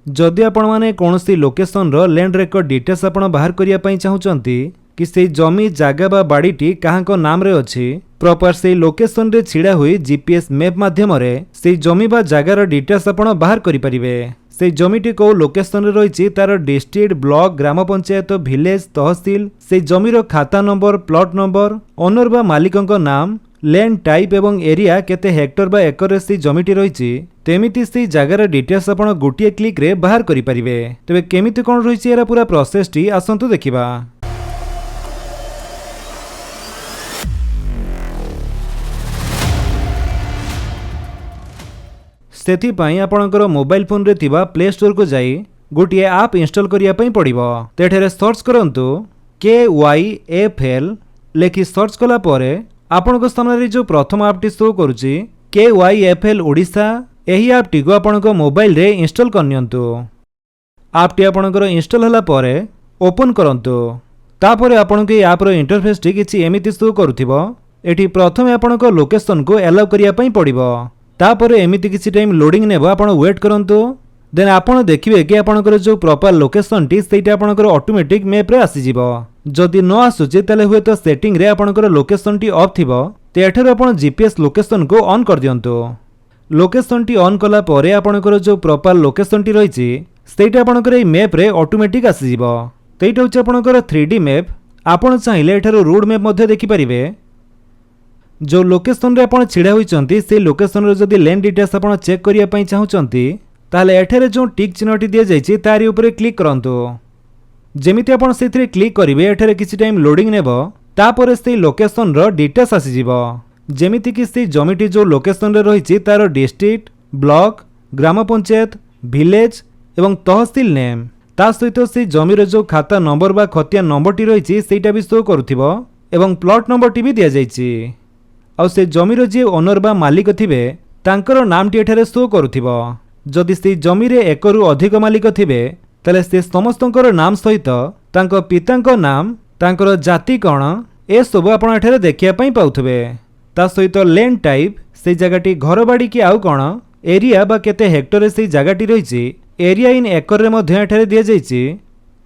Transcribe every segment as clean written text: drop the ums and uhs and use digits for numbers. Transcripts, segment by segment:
जदि आपण माने कोनोसी लोकेशन रो लैंड रेकर्ड डिटेल्स आपण बाहर करिया पई चाहुचंती कि से जमी जागा बा बाड़ीटी काहाको नाम रे अछि प्रॉपर से लोकेशन रे छिड़ा हुई जीपीएस मैप माध्यम रे से जमी बा जागार डिटेल्स आपण बाहर करि परिबे। से जमीटी को लोकेशन रे रहिछि तार डिस्ट्रिक्ट ब्लॉक ग्राम पंचायत विलेज तहसील से जमीर खाता नंबर प्लॉट नंबर ओनर बा मालिकंक नाम लैंड टाइप एवं एरिया केते हेक्टर बा एकर से जमीटी रहिछि तेमिति से जागार डिटेल्स आपण गोटिए क्लिक रे बाहर करि परिबे। तबे केमिति कोन रहिछि एरा पूरा प्रोसेस टी आसंतु देखिबा। सेथिपाई आपणकर मोबाइल फोन रे थिबा प्ले स्टोर को जाई गोटिए आप इंस्टॉल करिया पई पड़िबो। तेठेरे सर्च करंतु KYFL लेखि सर्च कला परे आपणको सामने रे जो प्रथम ऐप टी शो करूची KYFL ओडिसा एही ऐप टी को आपणको मोबाइल रे इंस्टॉल करनियंतु। ऐप टी आपणकर इंस्टॉल हला परे ओपन करंतु। तापरे आपणको ए ऐप रो इंटरफेस टी किछि एमिति शो करूथिबो। एठी प्रथम आपणको लोकेशन को अलाउ करिया पई पड़िबो। तापरे एमिति किछि टाइम लोडिंग नेबो आपण वेट करंतु। देन आपण देखिबे कि आपणकर जो प्रॉपर लोकेशन टी सेटा आपणकर ऑटोमेटिक मैप रे आसी जिवो। जदि न आसुचे तले हुए तो सेटिंग रे आपणकर लोकेशन टी ऑफ थिबो ते एठार आपण जीपीएस लोकेशन को ऑन कर दियंतु। लोकेशन टी ऑन कला परे आपणकर जो प्रॉपर लोकेशन टी रहिछि सेटा आपणकर ए मैप रे ऑटोमेटिक आसी जिवो। तेटा होछि आपणकर 3D मैप। आपण चाहिले एठार रोड मैप मध्ये देखि परिबे। जो लोकेशन रे आपण छिड़ा होइचंती से लोकेशन रे जदि लैंड डिटेल्स आपण चेक करिया पई चाहुचंती ताले एठारे जो टिक चिन्हटी दिया जाइछि तारि ऊपर क्लिक करंतु। जेमिति आपण सेथिरे क्लिक करिवे एठारे किछि टाइम लोडिंग नेबो तापरे से लोकेशन रो डिटेल्स आसी जिवो। जेमिति कि से जमीटी जो लोकेशन रे रहिछि तार डिस्ट्रिक्ट ब्लॉक ग्राम पंचायत विलेज एवं तहसील नेम ता सहित से जमीर जो खाता नंबर बा खतिया नंबर टी रहिछि सेटा भी शो करूथिबो एवं प्लॉट नंबर टी भी दिया जाइछि। आ से जमीर जे ओनर बा मालिक थिबे तांकर नाम टी एठारे शो करूथिबो। जदि से जमी रे एकरु अधिक मालिक थिबे तले से समस्तंकर नाम सहित तांको पितांको नाम तांकर जाति कोन ए सब आपण एठारे देखिया पई पाउथबे। ता सहित लैंड टाइप से जगाटी घर बाड़ी की आउ कोन एरिया बा केते हेक्टर से जगाटी रहिछि एरिया इन एकर रे मध्ये एठारे दिया जाइछि।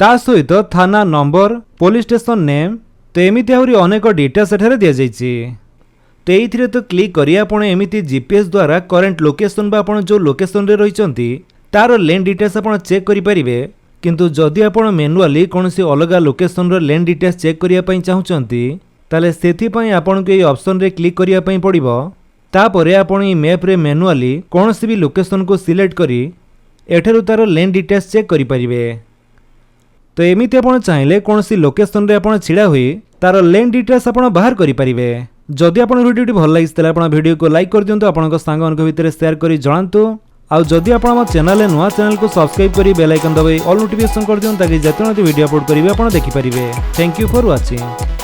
ता सहित थाना नंबर पुलिस स्टेशन नेम तो एमिति आहुरी अनेक डिटेल्स एठारे दिया जाइछि। तो ये तो क्लिक करी आपण एमिति जीपीएस द्वारा करेंट लोकेशन बा आपण जो लोकेशन रे रहिचंती तार लैंड डिटेल्स आपण चेक करि परिबे। किंतु जदि आपण मैनुअली कोनसी अलगा लोकेशन रो लैंड डिटेल्स चेक करिया पई चाहुचंती ताले सेथि पई आपण के ऑप्शन रे क्लिक करिया पई पड़िबो। तापरे आपण ई मैप रे मैनुअली कोनसी भी लोकेशन को सिलेक्ट करी एठारु तार लैंड डिटेल्स चेक करि परिबे। तो एमिति आपण चाहिले कोनसी लोकेशन रे आपण छिड़ा होई तार लैंड डिटेल्स आपण बाहर करि परिबे। जदि आपण वीडियो भल लागिस आपण वीडियो को लाइक कर दियंतु आपण सांग मान भितर शेयर करी जणांतु। आउ जदि आपण हम चैनल नुआ चैनल को सब्सक्राइब करी बेल आइकन दबाई ऑल नोटिफिकेशन कर दियंतु ताकि जतन वीडियो अपलोड करिवे आपण देखि परिबे। Thank you for watching.